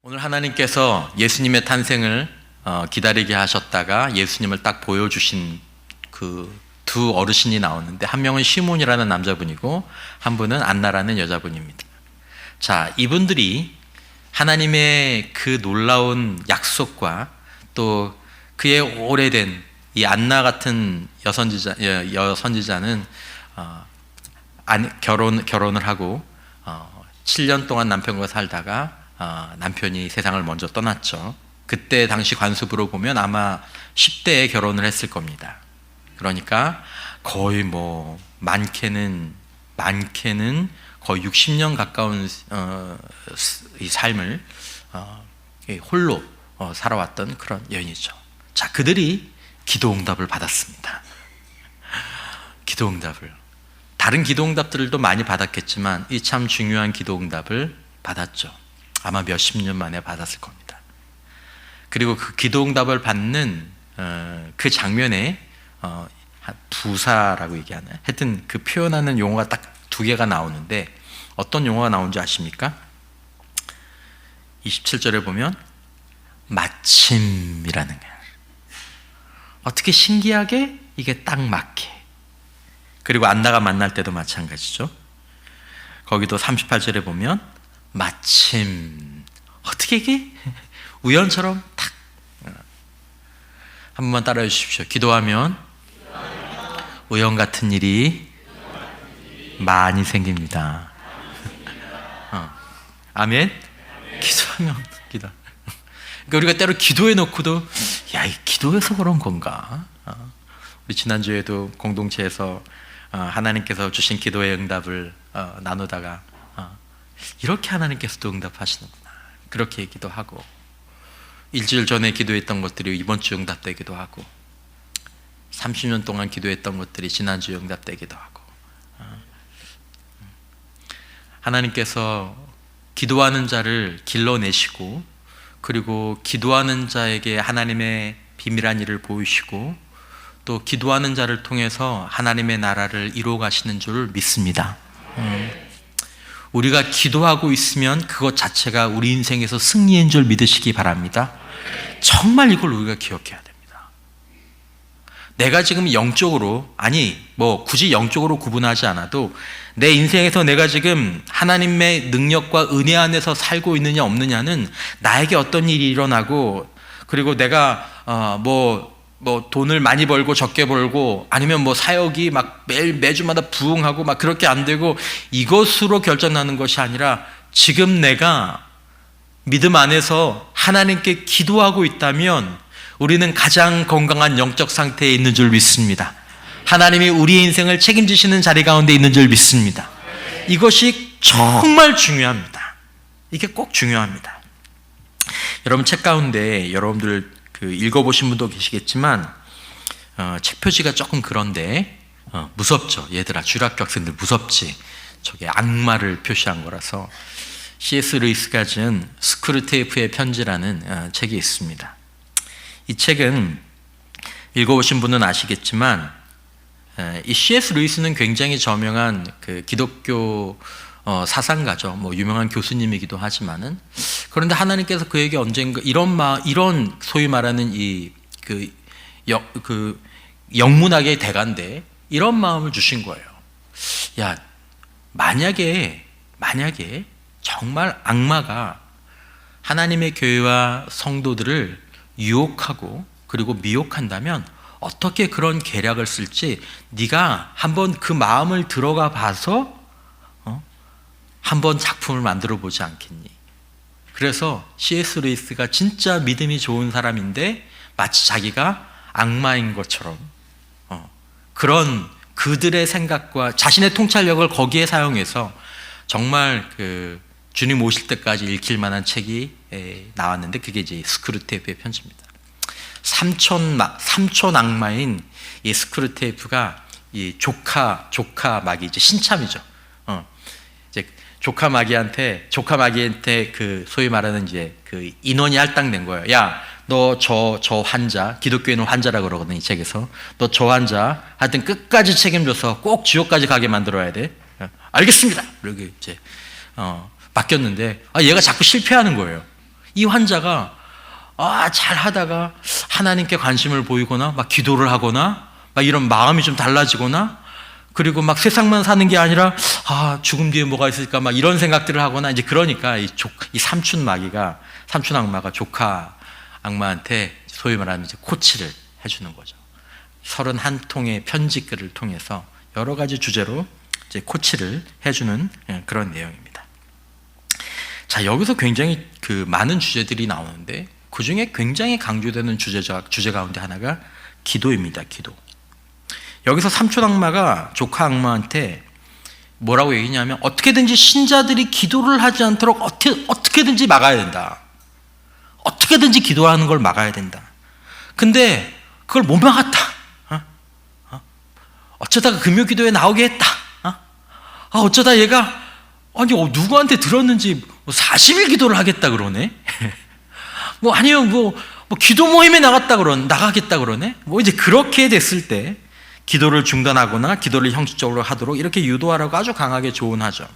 오늘 하나님께서 예수님의 탄생을 기다리게 하셨다가 예수님을 딱 보여주신 그 두 어르신이 나오는데, 한 명은 시몬이라는 남자분이고 한 분은 안나라는 여자분입니다. 자, 이분들이 하나님의 그 놀라운 약속과 또 그의 오래된 이 안나 같은 여선지자는 결혼을 하고 7년 동안 남편과 살다가 남편이 세상을 먼저 떠났죠. 그때 당시 관습으로 보면 아마 10대에 결혼을 했을 겁니다. 그러니까 거의 많게는 거의 60년 가까운 이 삶을 홀로 살아왔던 그런 여인이죠. 자, 그들이 기도응답을 받았습니다. 기도응답을, 다른 기도응답들도 많이 받았겠지만 이 참 중요한 기도응답을 받았죠. 아마 몇십 년 만에 받았을 겁니다. 그리고 그 기도응답을 받는 그 장면에 부사라고 얘기하나요? 하여튼 그 표현하는 용어가 딱 두 개가 나오는데, 어떤 용어가 나온지 아십니까? 27절에 보면 마침이라는 거예요. 어떻게 신기하게 이게 딱 맞게. 그리고 안나가 만날 때도 마찬가지죠. 거기도 38절에 보면 마침, 어떻게 이게 우연처럼 탁. 한 번만 따라해 주십시오. 기도하면 우연 같은 일이 많이 생깁니다. 아멘? 기도하면 기도. 그러니까 우리가 때로 기도해 놓고도 이 기도해서 그런 건가? 우리 지난주에도 공동체에서 하나님께서 주신 기도의 응답을 나누다가 이렇게 하나님께서도 응답하시는구나, 그렇게 얘기도 하고, 일주일 전에 기도했던 것들이 이번 주 응답되기도 하고, 30년 동안 기도했던 것들이 지난주 응답되기도 하고, 하나님께서 기도하는 자를 길러내시고, 그리고 기도하는 자에게 하나님의 비밀한 일을 보이시고, 또 기도하는 자를 통해서 하나님의 나라를 이루어 가시는 줄 믿습니다. 우리가 기도하고 있으면 그것 자체가 우리 인생에서 승리인 줄 믿으시기 바랍니다. 정말 이걸 우리가 기억해야 됩니다. 내가 지금 영적으로, 굳이 영적으로 구분하지 않아도 내 인생에서 내가 지금 하나님의 능력과 은혜 안에서 살고 있느냐 없느냐는 나에게 어떤 일이 일어나고, 그리고 내가 돈을 많이 벌고 적게 벌고, 아니면 사역이 매주마다 부흥하고 그렇게 안 되고, 이것으로 결정나는 것이 아니라 지금 내가 믿음 안에서 하나님께 기도하고 있다면 우리는 가장 건강한 영적 상태에 있는 줄 믿습니다. 하나님이 우리의 인생을 책임지시는 자리 가운데 있는 줄 믿습니다. 이것이 정말 중요합니다. 이게 꼭 중요합니다. 여러분, 책 가운데 여러분들 읽어보신 분도 계시겠지만 책 표지가 조금 그런데 무섭죠. 얘들아, 주일학교 학생들 무섭지. 저게 악마를 표시한 거라서. C.S. 루이스가 지은 스크루테이프의 편지라는 책이 있습니다. 이 책은 읽어보신 분은 아시겠지만, 이 C.S. 루이스는 굉장히 저명한 기독교 사상가죠. 유명한 교수님이기도 하지만은, 그런데 하나님께서 그에게 언젠가 이런 소위 말하는 영문학의 대가인데 이런 마음을 주신 거예요. 야, 만약에 정말 악마가 하나님의 교회와 성도들을 유혹하고 그리고 미혹한다면 어떻게 그런 계략을 쓸지 네가 한번 그 마음을 들어가 봐서 한번 작품을 만들어 보지 않겠니? 그래서 C.S. 루이스가 진짜 믿음이 좋은 사람인데 마치 자기가 악마인 것처럼 그런 그들의 생각과 자신의 통찰력을 거기에 사용해서 정말 주님 오실 때까지 읽힐 만한 책이 나왔는데, 그게 이제 스크루테이프의 편지입니다. 삼촌 악마인 이 스크루테이프가 이 조카 마귀, 이제 신참이죠. 이제 조카 마귀한테 소위 말하는 이제 인원이 할당된 거예요. 야, 너 저 환자, 기독교인은 환자라고 그러거든, 이 책에서. 너 저 환자 하여튼 끝까지 책임져서 꼭 지옥까지 가게 만들어야 돼. 알겠습니다. 이렇게 이제 맡겼는데 얘가 자꾸 실패하는 거예요. 이 환자가 잘 하다가 하나님께 관심을 보이거나 막 기도를 하거나 막 이런 마음이 좀 달라지거나, 그리고 막 세상만 사는 게 아니라 죽음 뒤에 뭐가 있을까 막 이런 생각들을 하거나, 이제 그러니까 이 삼춘 악마가 조카 악마한테 소위 말하는 이제 코치를 해주는 거죠. 31통의 편지글을 통해서 여러 가지 주제로 이제 코치를 해주는 그런 내용입니다. 자, 여기서 굉장히 많은 주제들이 나오는데 그 중에 굉장히 강조되는 주제 가운데 하나가 기도입니다. 기도. 여기서 삼촌 악마가 조카 악마한테 뭐라고 얘기냐면, 어떻게든지 신자들이 기도를 하지 않도록 어떻게든지 막아야 된다. 어떻게든지 기도하는 걸 막아야 된다. 근데 그걸 못 막았다. 어쩌다가 금요 기도에 나오게 했다. 어쩌다 얘가 누구한테 들었는지 40일 기도를 하겠다 그러네. 아니면 기도 모임에 나가겠다 그러네. 이제 그렇게 됐을 때 기도를 중단하거나 기도를 형식적으로 하도록 이렇게 유도하라고 아주 강하게 조언하죠.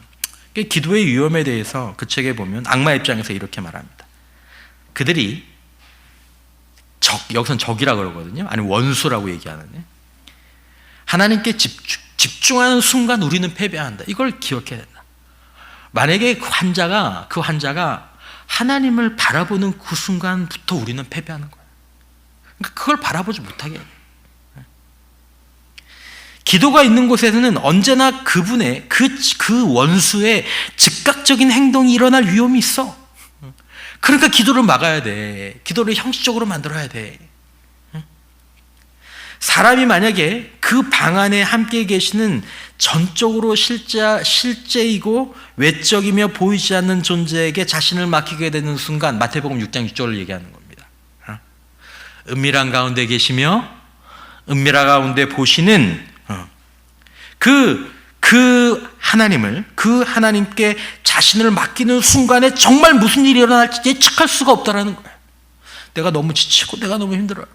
기도의 위험에 대해서 그 책에 보면 악마 입장에서 이렇게 말합니다. 그들이 여기선 적이라 그러거든요. 아니 원수라고 얘기하는데, 하나님께 집중하는 순간 우리는 패배한다. 이걸 기억해야 된다. 만약에 그 환자가 하나님을 바라보는 그 순간부터 우리는 패배하는 거예요. 그러니까 그걸 바라보지 못하게 해요. 기도가 있는 곳에서는 언제나 그분의 그 원수의 즉각적인 행동이 일어날 위험이 있어. 그러니까 기도를 막아야 돼. 기도를 형식적으로 만들어야 돼. 사람이 만약에 그 방 안에 함께 계시는 전적으로 실제이고 외적이며 보이지 않는 존재에게 자신을 맡기게 되는 순간, 마태복음 6장 6절을 얘기하는 겁니다. 은밀한 가운데 계시며 은밀한 가운데 보시는 하나님께 자신을 맡기는 순간에 정말 무슨 일이 일어날지 예측할 수가 없다라는 거예요. 내가 너무 지치고 내가 너무 힘들어요.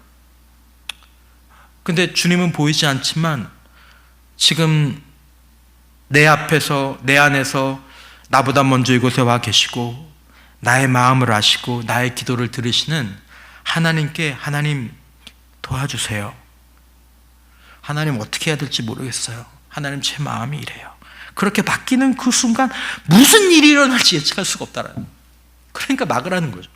근데 주님은 보이지 않지만 지금 내 앞에서, 내 안에서 나보다 먼저 이곳에 와 계시고 나의 마음을 아시고 나의 기도를 들으시는 하나님께, 하나님 도와주세요. 하나님 어떻게 해야 될지 모르겠어요. 하나님 제 마음이 이래요. 그렇게 바뀌는 그 순간 무슨 일이 일어날지 예측할 수가 없다라는 거예요. 그러니까 막으라는 거죠.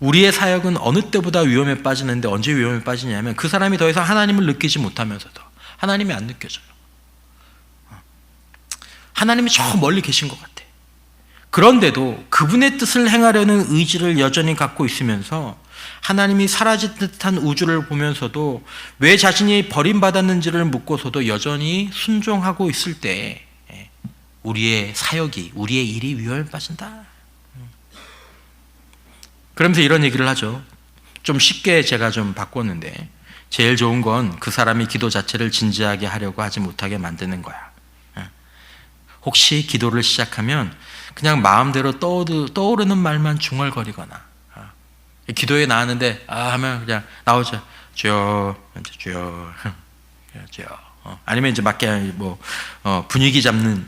우리의 사역은 어느 때보다 위험에 빠지는데, 언제 위험에 빠지냐면 그 사람이 더 이상 하나님을 느끼지 못하면서도 하나님이 안 느껴져요. 하나님이 저 멀리 계신 것 같아. 그런데도 그분의 뜻을 행하려는 의지를 여전히 갖고 있으면서 하나님이 사라진 듯한 우주를 보면서도 왜 자신이 버림받았는지를 묻고서도 여전히 순종하고 있을 때 우리의 사역이, 우리의 일이 위험에 빠진다. 그러면서 이런 얘기를 하죠. 좀 쉽게 제가 좀 바꿨는데, 제일 좋은 건 그 사람이 기도 자체를 진지하게 하려고 하지 못하게 만드는 거야. 혹시 기도를 시작하면 그냥 마음대로 떠오르는 말만 중얼거리거나, 기도에 나왔는데 하면 그냥 나오죠. 주여, 주여, 주여. 아니면 이제 맞게 분위기 잡는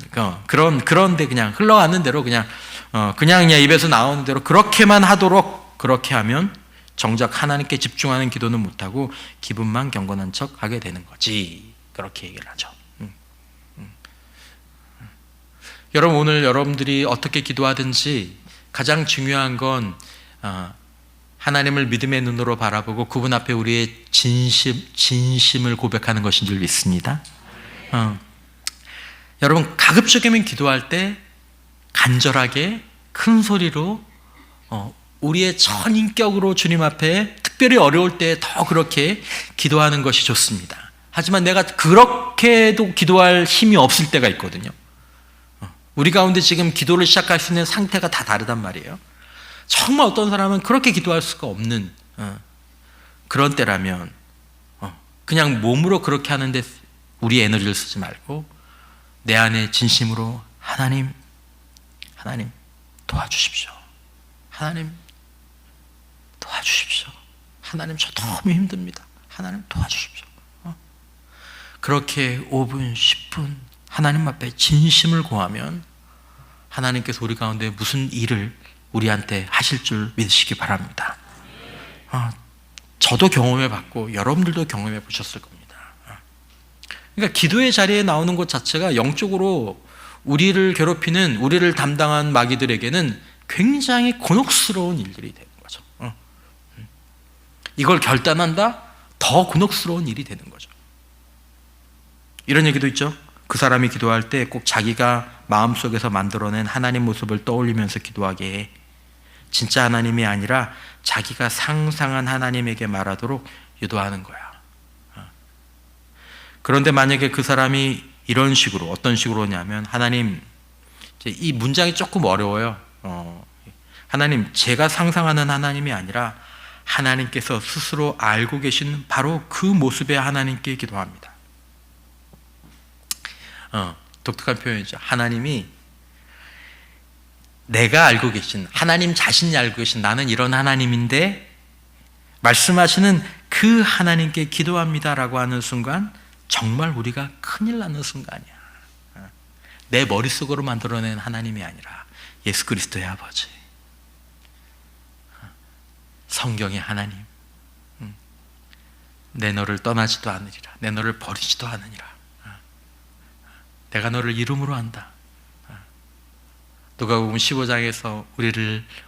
그런데 그냥 흘러가는 대로 그냥 입에서 나오는 대로 그렇게만 하도록, 그렇게 하면 정작 하나님께 집중하는 기도는 못하고 기분만 경건한 척 하게 되는 거지. 그렇게 얘기를 하죠. 여러분, 오늘 여러분들이 어떻게 기도하든지 가장 중요한 건 하나님을 믿음의 눈으로 바라보고 그분 앞에 우리의 진심을 고백하는 것인 줄 믿습니다. 여러분, 가급적이면 기도할 때 간절하게 큰 소리로 우리의 전인격으로 주님 앞에, 특별히 어려울 때 더 그렇게 기도하는 것이 좋습니다. 하지만 내가 그렇게도 기도할 힘이 없을 때가 있거든요. 우리 가운데 지금 기도를 시작할 수 있는 상태가 다 다르단 말이에요. 정말 어떤 사람은 그렇게 기도할 수가 없는 그런 때라면 그냥 몸으로 그렇게 하는데 우리 에너지를 쓰지 말고 내 안에 진심으로 하나님 도와주십시오. 하나님 도와주십시오. 하나님 저 너무 힘듭니다. 하나님 도와주십시오. 그렇게 5분, 10분 하나님 앞에 진심을 고하면 하나님께서 우리 가운데 무슨 일을 우리한테 하실 줄 믿으시기 바랍니다. 저도 경험해 봤고 여러분들도 경험해 보셨을 겁니다. 그러니까 기도의 자리에 나오는 것 자체가 영적으로 우리를 괴롭히는, 우리를 담당한 마귀들에게는 굉장히 곤혹스러운 일들이 되는 거죠. 이걸 결단한다? 더 곤혹스러운 일이 되는 거죠. 이런 얘기도 있죠. 그 사람이 기도할 때 꼭 자기가 마음속에서 만들어낸 하나님 모습을 떠올리면서 기도하게 해. 진짜 하나님이 아니라 자기가 상상한 하나님에게 말하도록 유도하는 거야. 그런데 만약에 그 사람이 이런 식으로, 어떤 식으로냐면, 하나님, 이 문장이 조금 어려워요. 하나님, 제가 상상하는 하나님이 아니라 하나님께서 스스로 알고 계신 바로 그 모습의 하나님께 기도합니다. 독특한 표현이죠. 하나님이 내가 알고 계신, 하나님 자신이 알고 계신 나는 이런 하나님인데 말씀하시는 그 하나님께 기도합니다라고 하는 순간 정말 우리가 큰일 나는 순간이야. 내 머릿속으로 만들어낸 하나님이 아니라 예수 그리스도의 아버지, 성경의 하나님, 내 너를 떠나지도 않으리라, 내 너를 버리지도 않으리라, 내가 너를 이름으로 한다. 누가복음 15장에서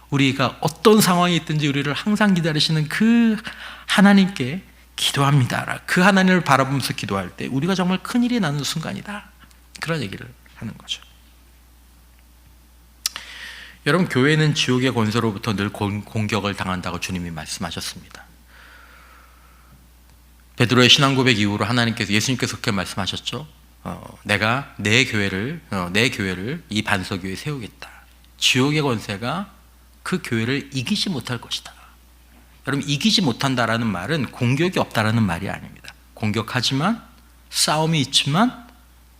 우리가 어떤 상황이 있든지 우리를 항상 기다리시는 그 하나님께 기도합니다. 그 하나님을 바라보면서 기도할 때 우리가 정말 큰일이 나는 순간이다. 그런 얘기를 하는 거죠. 여러분, 교회는 지옥의 권세로부터 늘 공격을 당한다고 주님이 말씀하셨습니다. 베드로의 신앙 고백 이후로 예수님께서 그렇게 말씀하셨죠. 내가 내 교회를 이 반석위에 세우겠다. 지옥의 권세가 그 교회를 이기지 못할 것이다. 여러분, 이기지 못한다라는 말은 공격이 없다라는 말이 아닙니다. 공격하지만, 싸움이 있지만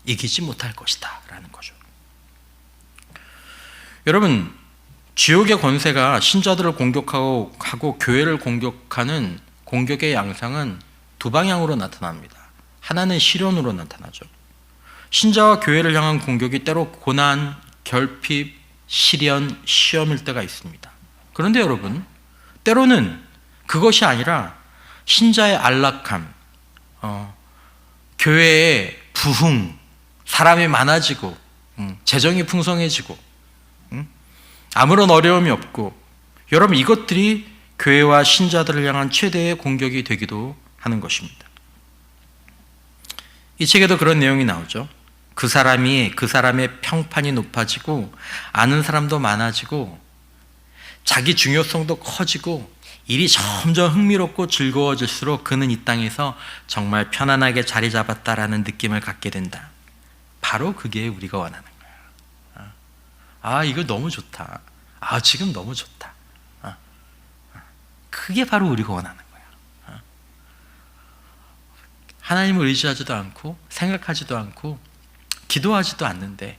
이기지 못할 것이다 라는 거죠. 여러분, 지옥의 권세가 신자들을 공격하고 교회를 공격하는 공격의 양상은 두 방향으로 나타납니다. 하나는 시련으로 나타나죠. 신자와 교회를 향한 공격이 때로 고난, 결핍, 시련, 시험일 때가 있습니다. 그런데 여러분, 때로는 그것이 아니라 신자의 안락함, 교회의 부흥, 사람이 많아지고 재정이 풍성해지고 아무런 어려움이 없고, 여러분, 이것들이 교회와 신자들을 향한 최대의 공격이 되기도 하는 것입니다. 이 책에도 그런 내용이 나오죠. 그 사람의 평판이 높아지고 아는 사람도 많아지고 자기 중요성도 커지고 일이 점점 흥미롭고 즐거워질수록 그는 이 땅에서 정말 편안하게 자리 잡았다라는 느낌을 갖게 된다. 바로 그게 우리가 원하는 거야. 이거 너무 좋다. 지금 너무 좋다. 그게 바로 우리가 원하는 거야. 하나님을 의지하지도 않고 생각하지도 않고 기도하지도 않는데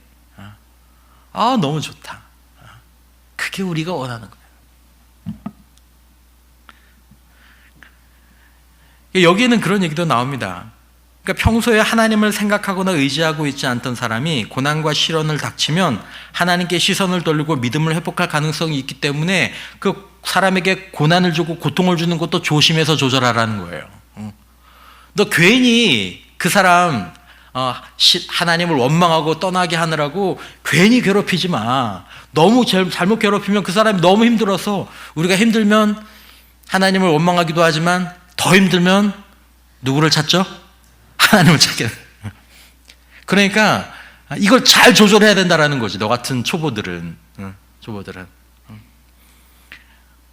너무 좋다. 그게 우리가 원하는 거예요. 여기에는 그런 얘기도 나옵니다. 그러니까 평소에 하나님을 생각하거나 의지하고 있지 않던 사람이 고난과 시련을 닥치면 하나님께 시선을 돌리고 믿음을 회복할 가능성이 있기 때문에 그 사람에게 고난을 주고 고통을 주는 것도 조심해서 조절하라는 거예요. 너 괜히 그 사람 하나님을 원망하고 떠나게 하느라고 괜히 괴롭히지 마. 너무 잘못 괴롭히면 그 사람이 너무 힘들어서, 우리가 힘들면 하나님을 원망하기도 하지만 더 힘들면 누구를 찾죠? 하나님을 찾게. 그러니까 이걸 잘 조절해야 된다라는 거지. 너 같은 초보들은.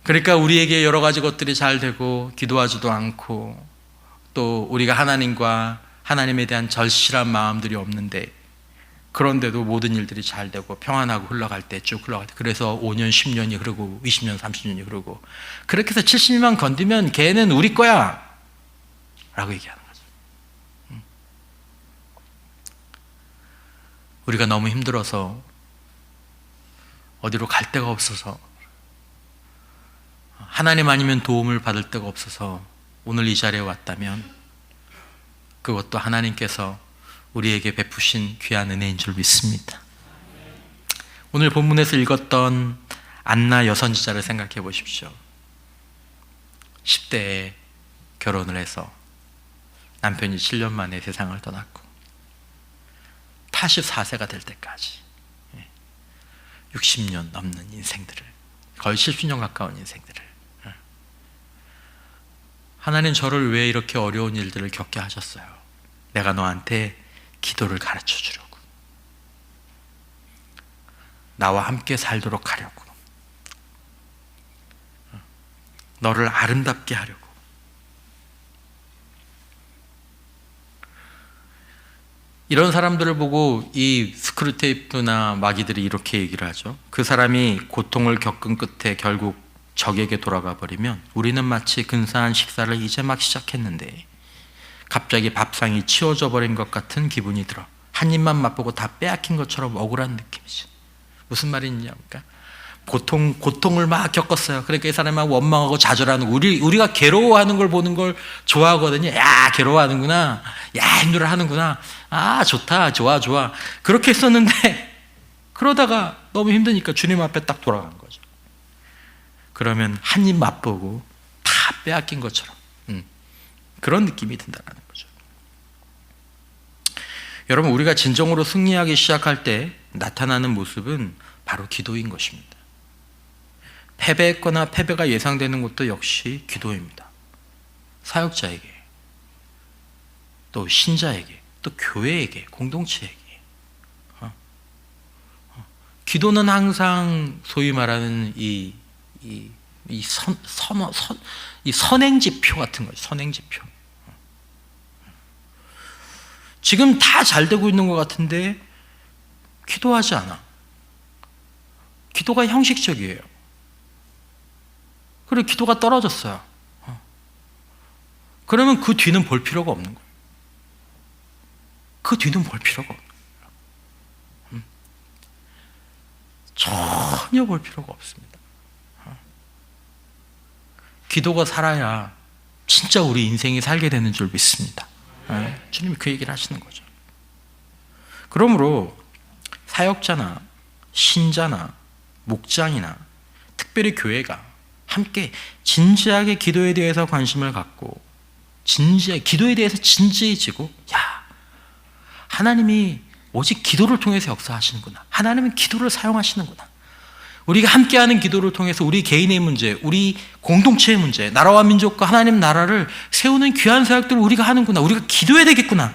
그러니까 우리에게 여러 가지 것들이 잘 되고 기도하지도 않고 또 우리가 하나님에 대한 절실한 마음들이 없는데, 그런데도 모든 일들이 잘 되고 평안하고 흘러갈 때, 쭉 흘러갈 때, 그래서 5년, 10년이 흐르고 20년, 30년이 흐르고, 그렇게 해서 70년 건디면 걔는 우리 거야 라고 얘기하는 거죠. 우리가 너무 힘들어서 어디로 갈 데가 없어서, 하나님 아니면 도움을 받을 데가 없어서 오늘 이 자리에 왔다면 그것도 하나님께서 우리에게 베푸신 귀한 은혜인 줄 믿습니다. 오늘 본문에서 읽었던 안나 여선지자를 생각해 보십시오. 10대에 결혼을 해서 남편이 7년 만에 세상을 떠났고 84세가 될 때까지 60년 넘는 인생들을, 거의 70년 가까운 인생들을, 하나님 저를 왜 이렇게 어려운 일들을 겪게 하셨어요? 내가 너한테 기도를 가르쳐 주려고, 나와 함께 살도록 하려고, 너를 아름답게 하려고. 이런 사람들을 보고 이 스크루테이프나 마귀들이 이렇게 얘기를 하죠. 그 사람이 고통을 겪은 끝에 결국 적에게 돌아가 버리면 우리는 마치 근사한 식사를 이제 막 시작했는데 갑자기 밥상이 치워져 버린 것 같은 기분이 들어. 한 입만 맛보고 다 빼앗긴 것처럼 억울한 느낌이죠. 무슨 말이냐니까, 고통을 막 겪었어요. 그러니까 이 사람이 막 원망하고 좌절하는 거, 우리가 괴로워하는 걸 보는 걸 좋아하거든요. 야, 괴로워하는구나. 야, 힘들어하는구나. 아, 좋다. 좋아. 그렇게 했었는데 그러다가 너무 힘드니까 주님 앞에 딱 돌아간 거죠. 그러면 한 입 맛보고 다 빼앗긴 것처럼 그런 느낌이 든다는 거죠. 여러분, 우리가 진정으로 승리하기 시작할 때 나타나는 모습은 바로 기도인 것입니다. 패배했거나 패배가 예상되는 것도 역시 기도입니다. 사역자에게, 또 신자에게, 또 교회에게, 공동체에게. 기도는 항상 소위 말하는 이 선행지표 같은 거죠. 선행지표. 지금 다 잘 되고 있는 것 같은데 기도하지 않아. 기도가 형식적이에요. 그리고 기도가 떨어졌어요. 그러면 그 뒤는 볼 필요가 없는 거예요. 그 뒤는 볼 필요가 없는 거예요. 전혀 볼 필요가 없습니다. 기도가 살아야 진짜 우리 인생이 살게 되는 줄 믿습니다. 주님이 그 얘기를 하시는 거죠. 그러므로 사역자나 신자나 목장이나 특별히 교회가 함께 진지하게 기도에 대해서 관심을 갖고 기도에 대해서 진지해지고, 야, 하나님이 오직 기도를 통해서 역사하시는구나. 하나님은 기도를 사용하시는구나. 우리가 함께하는 기도를 통해서 우리 개인의 문제, 우리 공동체의 문제, 나라와 민족과 하나님 나라를 세우는 귀한 사역들을 우리가 하는구나. 우리가 기도해야 되겠구나.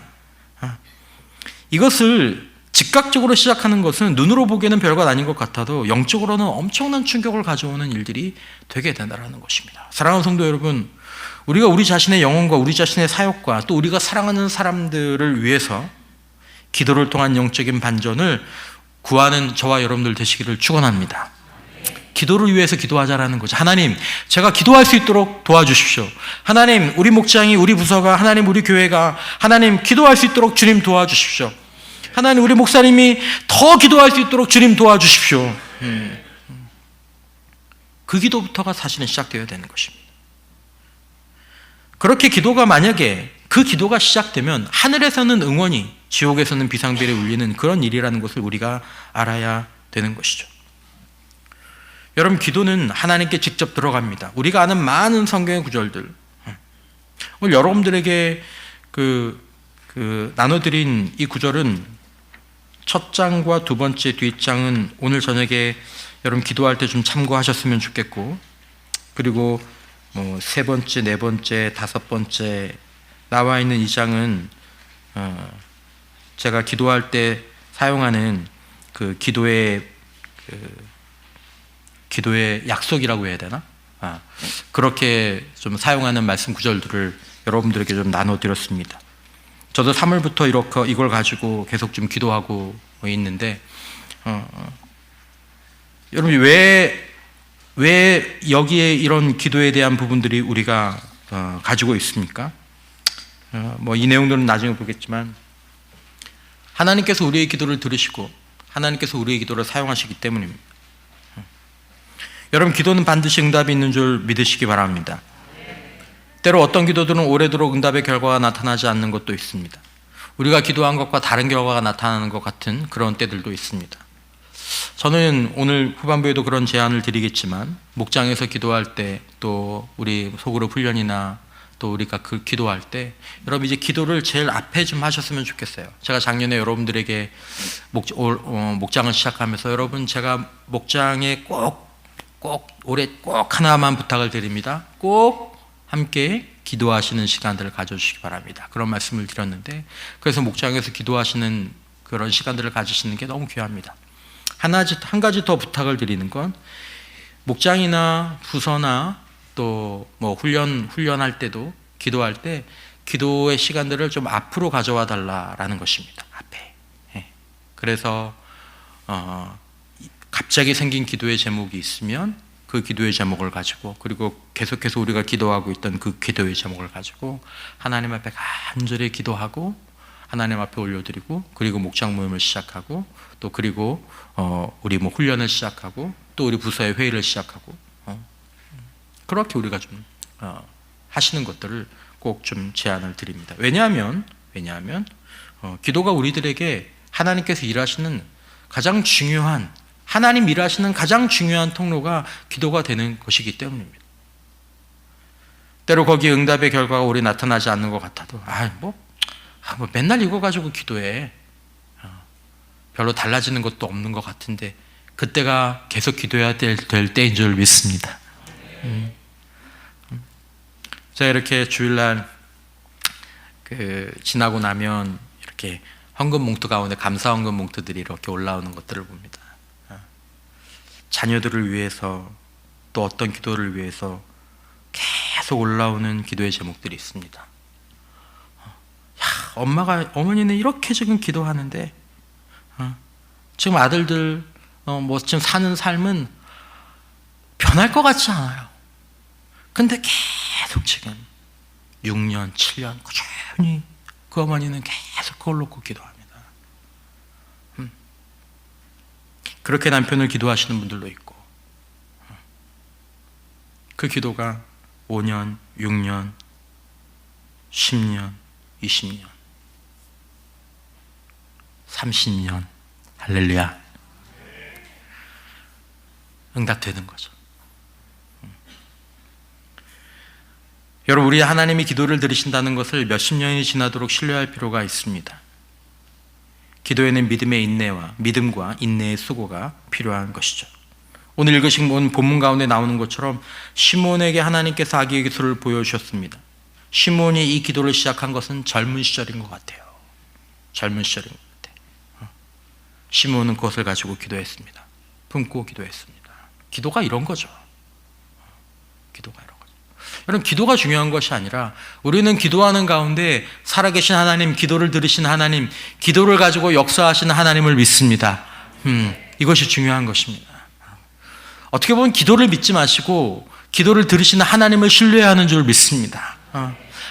이것을 즉각적으로 시작하는 것은 눈으로 보기에는 별것 아닌 것 같아도 영적으로는 엄청난 충격을 가져오는 일들이 되게 된다는 것입니다. 사랑하는 성도 여러분, 우리가 우리 자신의 영혼과 우리 자신의 사역과 또 우리가 사랑하는 사람들을 위해서 기도를 통한 영적인 반전을 구하는 저와 여러분들 되시기를 축원합니다. 기도를 위해서 기도하자라는 거죠. 하나님, 제가 기도할 수 있도록 도와주십시오. 하나님, 우리 목장이, 우리 부서가, 하나님, 우리 교회가, 하나님, 기도할 수 있도록 주님 도와주십시오. 하나님, 우리 목사님이 더 기도할 수 있도록 주님 도와주십시오. 그 기도부터가 사실은 시작되어야 되는 것입니다. 그렇게 기도가 만약에 그 기도가 시작되면 하늘에서는 응원이, 지옥에서는 비상벨이 울리는 그런 일이라는 것을 우리가 알아야 되는 것이죠. 여러분, 기도는 하나님께 직접 들어갑니다. 우리가 아는 많은 성경의 구절들, 오늘 여러분들에게 나눠드린 이 구절은 첫 장과 두 번째 뒷장은 오늘 저녁에 여러분 기도할 때 좀 참고하셨으면 좋겠고, 그리고 세 번째, 네 번째, 다섯 번째 나와 있는 이 장은 제가 기도할 때 사용하는 그 기도의 약속이라고 해야 되나? 그렇게 좀 사용하는 말씀 구절들을 여러분들에게 좀 나눠드렸습니다. 저도 3월부터 이걸 가지고 계속 좀 기도하고 있는데, 여러분 왜 여기에 이런 기도에 대한 부분들이 우리가 가지고 있습니까? 이 내용들은 나중에 보겠지만 하나님께서 우리의 기도를 들으시고 하나님께서 우리의 기도를 사용하시기 때문입니다. 여러분, 기도는 반드시 응답이 있는 줄 믿으시기 바랍니다. 때로 어떤 기도들은 오래도록 응답의 결과가 나타나지 않는 것도 있습니다. 우리가 기도한 것과 다른 결과가 나타나는 것 같은 그런 때들도 있습니다. 저는 오늘 후반부에도 그런 제안을 드리겠지만, 목장에서 기도할 때, 또 우리 소그룹 훈련이나 또 우리가 그 기도할 때, 여러분 이제 기도를 제일 앞에 좀 하셨으면 좋겠어요. 제가 작년에 여러분들에게 목장을 시작하면서, 여러분 제가 목장에 올해 꼭 하나만 부탁을 드립니다. 꼭 함께 기도하시는 시간들을 가져주시기 바랍니다. 그런 말씀을 드렸는데, 그래서 목장에서 기도하시는 그런 시간들을 가지시는 게 너무 귀합니다. 한 가지 더 부탁을 드리는 건, 목장이나 부서나 또 뭐 훈련할 때도, 기도할 때 기도의 시간들을 좀 앞으로 가져와 달라라는 것입니다. 앞에. 그래서 갑자기 생긴 기도의 제목이 있으면 그 기도의 제목을 가지고, 그리고 계속해서 우리가 기도하고 있던 그 기도의 제목을 가지고 하나님 앞에 간절히 기도하고, 하나님 앞에 올려드리고, 그리고 목장 모임을 시작하고, 또 그리고 우리 뭐 훈련을 시작하고, 또 우리 부서의 회의를 시작하고, 그렇게 우리가 좀 하시는 것들을 꼭 좀 제안을 드립니다. 왜냐하면 기도가 우리들에게 하나님께서 일하시는 가장 중요한, 하나님 일하시는 가장 중요한 통로가 기도가 되는 것이기 때문입니다. 때로 거기에 응답의 결과가 우리 나타나지 않는 것 같아도, 뭐 맨날 이거 가지고 기도해, 별로 달라지는 것도 없는 것 같은데, 그때가 계속 기도해야 될 때인 줄 믿습니다. 제가 이렇게 주일날 지나고 나면 이렇게 헌금 봉투 가운데 감사 헌금 봉투들이 이렇게 올라오는 것들을 봅니다. 자녀들을 위해서, 또 어떤 기도를 위해서 계속 올라오는 기도의 제목들이 있습니다. 어머니는 이렇게 지금 기도하는데, 지금 아들들 지금 사는 삶은 변할 것 같지 않아요. 근데 계속 지금 6년, 7년 꾸준히 그 어머니는 계속 그걸 놓고 기도합니다. 그렇게 남편을 기도하시는 분들도 있고, 그 기도가 5년, 6년, 10년, 20년, 30년, 할렐루야, 응답되는 거죠. 여러분, 우리 하나님이 기도를 들으신다는 것을 몇십 년이 지나도록 신뢰할 필요가 있습니다. 기도에는 믿음과 인내의 수고가 필요한 것이죠. 오늘 읽으신 본문 가운데 나오는 것처럼 시몬에게 하나님께서 악의 기술을 보여주셨습니다. 시몬이 이 기도를 시작한 것은 젊은 시절인 것 같아요. 젊은 시절인 것 같아요. 시몬은 그것을 가지고 기도했습니다. 품고 기도했습니다. 기도가 이런 거죠. 기도가 이런 거죠. 여러분, 기도가 중요한 것이 아니라, 우리는 기도하는 가운데 살아계신 하나님, 기도를 들으신 하나님, 기도를 가지고 역사하시는 하나님을 믿습니다. 이것이 중요한 것입니다. 어떻게 보면 기도를 믿지 마시고 기도를 들으시는 하나님을 신뢰하는 줄 믿습니다.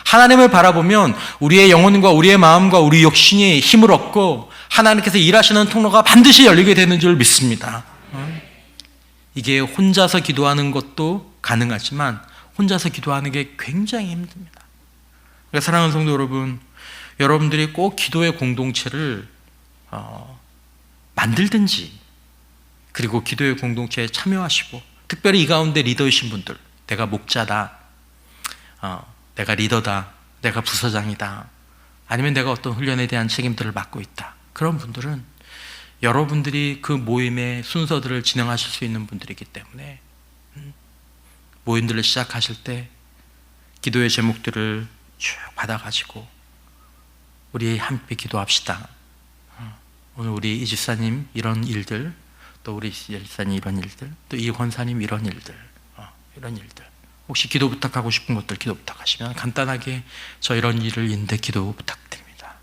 하나님을 바라보면 우리의 영혼과 우리의 마음과 우리 욕심이 힘을 얻고 하나님께서 일하시는 통로가 반드시 열리게 되는 줄 믿습니다. 이게 혼자서 기도하는 것도 가능하지만 혼자서 기도하는 게 굉장히 힘듭니다. 그러니까 사랑하는 성도 여러분, 여러분들이 꼭 기도의 공동체를 만들든지, 그리고 기도의 공동체에 참여하시고, 특별히 이 가운데 리더이신 분들, 내가 목자다, 내가 리더다, 내가 부서장이다, 아니면 내가 어떤 훈련에 대한 책임들을 맡고 있다, 그런 분들은 여러분들이 그 모임의 순서들을 진행하실 수 있는 분들이기 때문에 모임들을 시작하실 때 기도의 제목들을 쭉 받아가지고 우리 함께 기도합시다. 오늘 우리 이 집사님 이런 일들, 또 우리 집사님 이런 일들, 또 이 권사님 이런 일들, 혹시 기도 부탁하고 싶은 것들 기도 부탁하시면 간단하게 저 이런 일을 있는데 기도 부탁드립니다,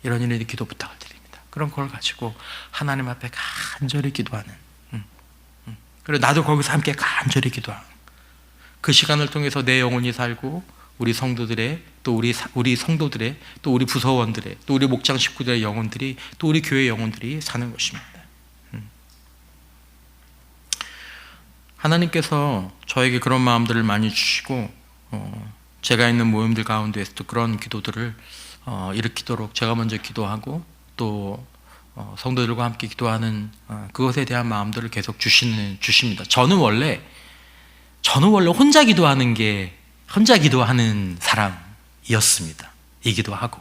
이런 일인데 기도 부탁을 드립니다. 그런 걸 가지고 하나님 앞에 간절히 기도하는, 그리고 나도 거기서 함께 간절히 기도하는 그 시간을 통해서 내 영혼이 살고 우리 성도들의, 또 우리 성도들의, 또 우리 부서원들의, 또 우리 목장 식구들의 영혼들이, 또 우리 교회 영혼들이 사는 것입니다. 하나님께서 저에게 그런 마음들을 많이 주시고, 제가 있는 모임들 가운데에서도 그런 기도들을 일으키도록 제가 먼저 기도하고, 또 성도들과 함께 기도하는 그것에 대한 마음들을 계속 주십니다. 저는 원래 혼자 기도하는 사람이었습니다. 이기도 하고.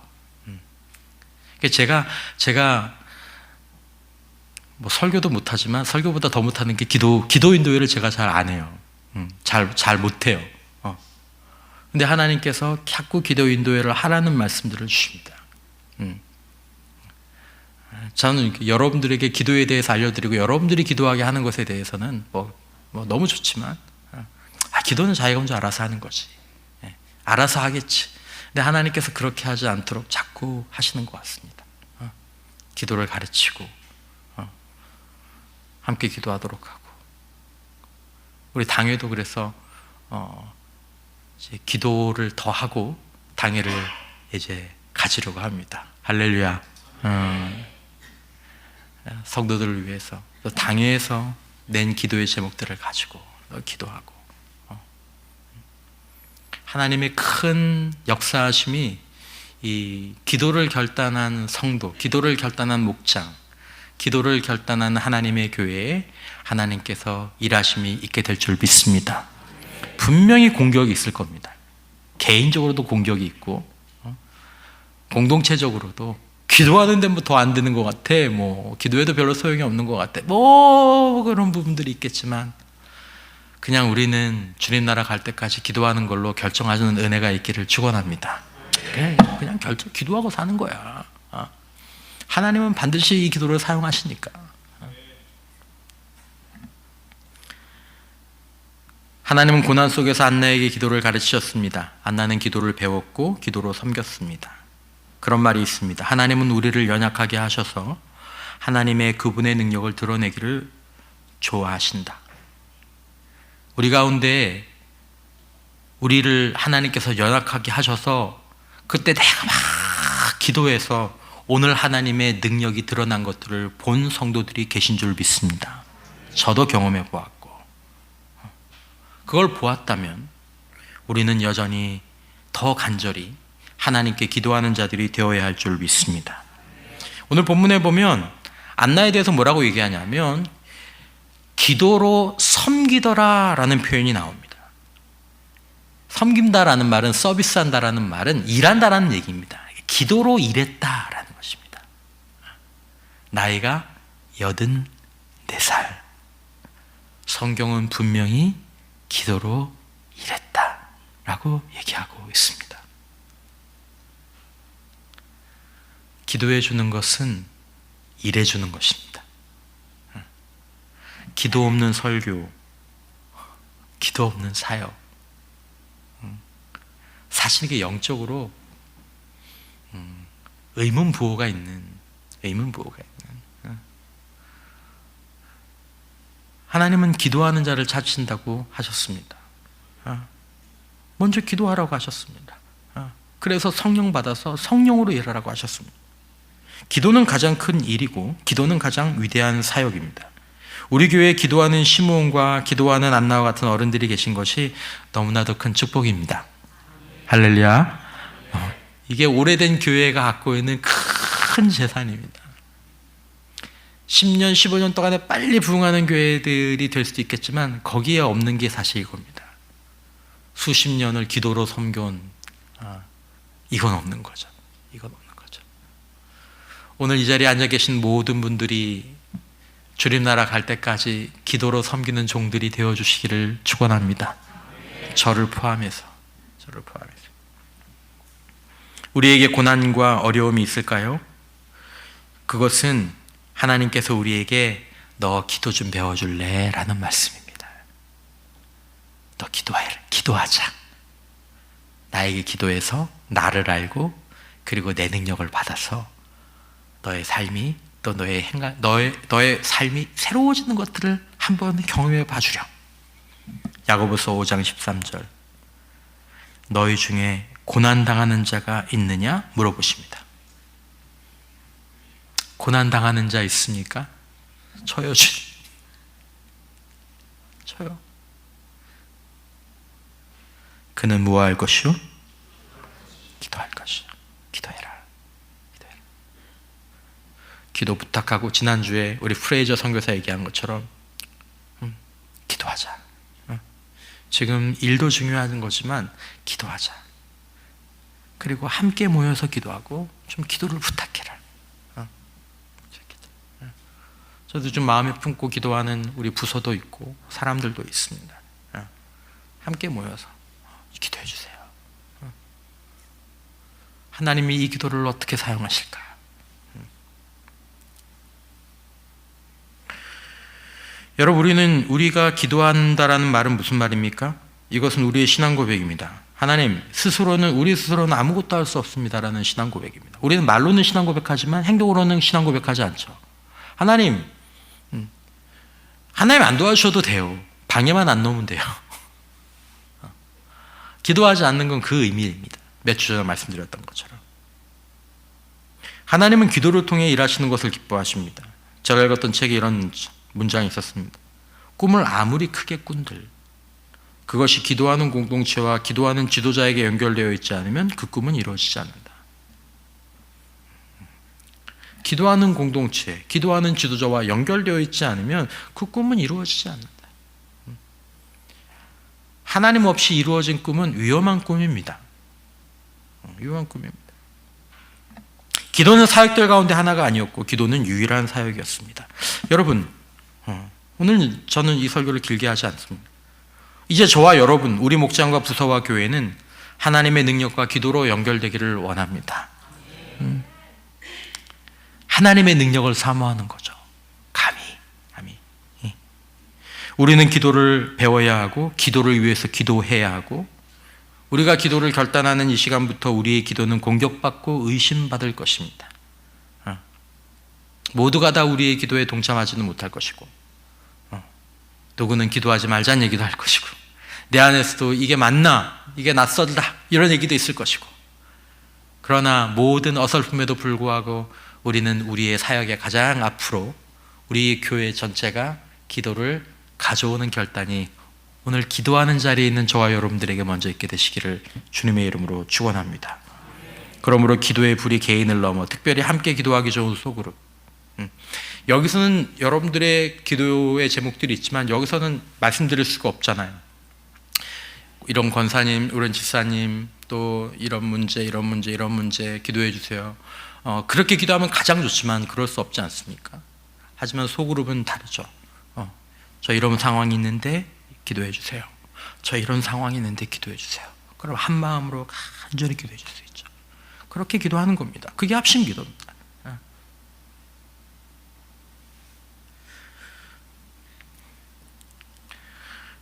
제가 뭐 설교도 못하지만 설교보다 더 못하는 게 기도 인도회를 제가 잘 안 해요. 잘 못해요. 근데 하나님께서 자꾸 기도 인도회를 하라는 말씀들을 주십니다. 저는 여러분들에게 기도에 대해서 알려드리고 여러분들이 기도하게 하는 것에 대해서는 뭐 너무 좋지만 기도는 자기가 먼저 알아서 하는 거지. 알아서 하겠지. 근데 하나님께서 그렇게 하지 않도록 자꾸 하시는 것 같습니다. 기도를 가르치고 함께 기도하도록 하고, 우리 당회도 그래서 이제 기도를 더 하고 당회를 이제 가지려고 합니다. 할렐루야. 성도들을 위해서 또 당회에서 낸 기도의 제목들을 가지고 기도하고, 하나님의 큰 역사하심이 이 기도를 결단한 성도, 기도를 결단한 목장, 기도를 결단한 하나님의 교회에 하나님께서 일하심이 있게 될 줄 믿습니다. 분명히 공격이 있을 겁니다. 개인적으로도 공격이 있고, 공동체적으로도 기도하는데 뭐 더 안 되는 것 같아, 뭐 기도해도 별로 소용이 없는 것 같아, 뭐 그런 부분들이 있겠지만, 그냥 우리는 주님 나라 갈 때까지 기도하는 걸로 결정하는 은혜가 있기를 축원합니다. 그냥 기도하고 사는 거야. 하나님은 반드시 이 기도를 사용하시니까. 하나님은 고난 속에서 안나에게 기도를 가르치셨습니다. 안나는 기도를 배웠고 기도로 섬겼습니다. 그런 말이 있습니다. 하나님은 우리를 연약하게 하셔서 하나님의 그분의 능력을 드러내기를 좋아하신다. 우리 가운데 우리를 하나님께서 연약하게 하셔서 그때 내가 막 기도해서 오늘 하나님의 능력이 드러난 것들을 본 성도들이 계신 줄 믿습니다. 저도 경험해 보았고, 그걸 보았다면 우리는 여전히 더 간절히 하나님께 기도하는 자들이 되어야 할 줄 믿습니다. 오늘 본문에 보면 안나에 대해서 뭐라고 얘기하냐면 기도로 섬기더라 라는 표현이 나옵니다. 섬긴다라는 말은, 서비스한다라는 말은 일한다라는 얘기입니다. 기도로 일했다라는 것입니다. 나이가 84살. 성경은 분명히 기도로 일했다라고 얘기하고 있습니다. 기도해 주는 것은 일해 주는 것입니다. 기도 없는 설교, 기도 없는 사역, 사실 이게 영적으로 의문부호가 있는, 하나님은 기도하는 자를 찾으신다고 하셨습니다. 먼저 기도하라고 하셨습니다. 그래서 성령 받아서 성령으로 일하라고 하셨습니다. 기도는 가장 큰 일이고 기도는 가장 위대한 사역입니다. 우리 교회에 기도하는 시므온과 기도하는 안나와 같은 어른들이 계신 것이 너무나도 큰 축복입니다. 할렐루야. 이게 오래된 교회가 갖고 있는 큰 재산입니다. 10년, 15년 동안에 빨리 부흥하는 교회들이 될 수도 있겠지만 거기에 없는 게 사실 이겁니다. 수십 년을 기도로 섬겨온, 이건 없는 거죠. 이건 없는 거죠. 오늘 이 자리에 앉아 계신 모든 분들이 주님 나라 갈 때까지 기도로 섬기는 종들이 되어주시기를 축원합니다. 저를 포함해서. 우리에게 고난과 어려움이 있을까요? 그것은 하나님께서 우리에게 너 기도 좀 배워줄래? 라는 말씀입니다. 너 기도하자. 나에게 기도해서 나를 알고 그리고 내 능력을 받아서 너의 삶이, 또 너의 삶이 새로워지는 것들을 한번 경험해 봐주렴. 야고보서 5장 13절. 너희 중에 고난당하는 자가 있느냐? 물어보십니다. 고난당하는 자 있습니까? 저요, 주님. 저요. 그는 무엇할 것이요? 기도할 것이요. 기도해라. 기도 부탁하고, 지난주에 우리 프레이저 선교사 얘기한 것처럼 기도하자. 지금 일도 중요한 거지만 기도하자. 그리고 함께 모여서 기도하고 좀 기도를 부탁해라. 저도 좀 마음에 품고 기도하는 우리 부서도 있고 사람들도 있습니다. 함께 모여서 기도해 주세요. 하나님이 이 기도를 어떻게 사용하실까? 여러분, 우리가 기도한다라는 말은 무슨 말입니까? 이것은 우리의 신앙 고백입니다. 하나님, 우리 스스로는 아무것도 할 수 없습니다라는 신앙 고백입니다. 우리는 말로는 신앙 고백하지만 행동으로는 신앙 고백하지 않죠. 하나님 안 도와주셔도 돼요. 방해만 안 놓으면 돼요. 기도하지 않는 건 그 의미입니다. 몇 주 전에 말씀드렸던 것처럼. 하나님은 기도를 통해 일하시는 것을 기뻐하십니다. 제가 읽었던 책에 이런 문장이 있었습니다. 꿈을 아무리 크게 꾼들, 그것이 기도하는 공동체와 기도하는 지도자에게 연결되어 있지 않으면 그 꿈은 이루어지지 않는다. 기도하는 공동체, 기도하는 지도자와 연결되어 있지 않으면 그 꿈은 이루어지지 않는다. 하나님 없이 이루어진 꿈은 위험한 꿈입니다. 위험한 꿈입니다. 기도는 사역들 가운데 하나가 아니었고 기도는 유일한 사역이었습니다. 여러분, 오늘 저는 이 설교를 길게 하지 않습니다. 이제 저와 여러분, 우리 목장과 부서와 교회는 하나님의 능력과 기도로 연결되기를 원합니다. 하나님의 능력을 사모하는 거죠. 감히. 우리는 기도를 배워야 하고 기도를 위해서 기도해야 하고, 우리가 기도를 결단하는 이 시간부터 우리의 기도는 공격받고 의심받을 것입니다. 모두가 다 우리의 기도에 동참하지는 못할 것이고, 누구는 기도하지 말자는 얘기도 할 것이고, 내 안에서도 이게 맞나? 이게 낯설다? 이런 얘기도 있을 것이고, 그러나 모든 어설픔에도 불구하고 우리는 우리의 사역의 가장 앞으로 우리 교회 전체가 기도를 가져오는 결단이 오늘 기도하는 자리에 있는 저와 여러분들에게 먼저 있게 되시기를 주님의 이름으로 축원합니다. 그러므로 기도의 불이 개인을 넘어 특별히 함께 기도하기 좋은 소그룹, 여기서는 여러분들의 기도의 제목들이 있지만 여기서는 말씀드릴 수가 없잖아요. 이런 권사님, 이런 집사님, 또 이런 문제 기도해 주세요. 그렇게 기도하면 가장 좋지만 그럴 수 없지 않습니까? 하지만 소그룹은 다르죠. 저 이런 상황이 있는데 기도해 주세요. 저 이런 상황이 있는데 기도해 주세요. 그럼 한 마음으로 간절히 기도해 줄 수 있죠. 그렇게 기도하는 겁니다. 그게 합심 기도입니다.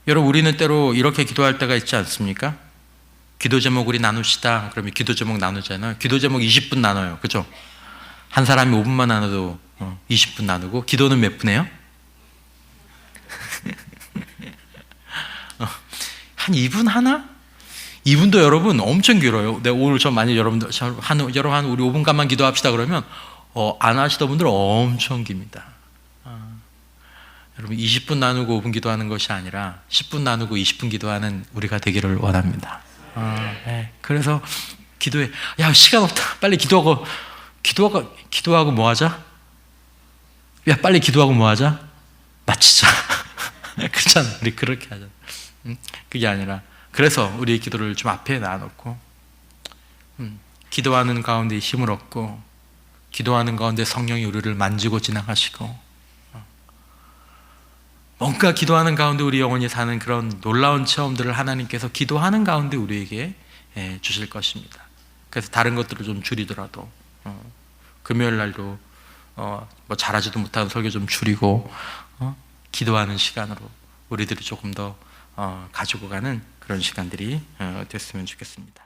여러분, 우리는 때로 이렇게 기도할 때가 있지 않습니까? 기도 제목 우리 나눕시다. 그러면 기도 제목 나누잖아요. 기도 제목 20분 나눠요. 그죠? 한 사람이 5분만 나눠도 20분 나누고, 기도는 몇 분이에요? 한 2분 하나? 2분도 여러분 엄청 길어요. 내가 오늘 만약 여러분들 한 우리 5분간만 기도합시다 그러면 안 하시던 분들 엄청 깁니다. 여러분, 20분 나누고 5분 기도하는 것이 아니라 10분 나누고 20분 기도하는 우리가 되기를 원합니다. 네. 그래서 기도해. 야, 시간 없다. 빨리 기도하고 뭐 하자? 야, 빨리 기도하고 뭐 하자? 마치자. 그렇잖아. 우리 그렇게 하자. 그게 아니라, 그래서 우리의 기도를 좀 앞에 놔놓고 기도하는 가운데 힘을 얻고, 기도하는 가운데 성령이 우리를 만지고 지나가시고, 뭔가 기도하는 가운데 우리 영혼이 사는 그런 놀라운 체험들을 하나님께서 기도하는 가운데 우리에게 주실 것입니다. 그래서 다른 것들을 좀 줄이더라도 금요일 날도 뭐 잘하지도 못하는 설교 좀 줄이고 기도하는 시간으로 우리들이 조금 더 가지고 가는 그런 시간들이 됐으면 좋겠습니다.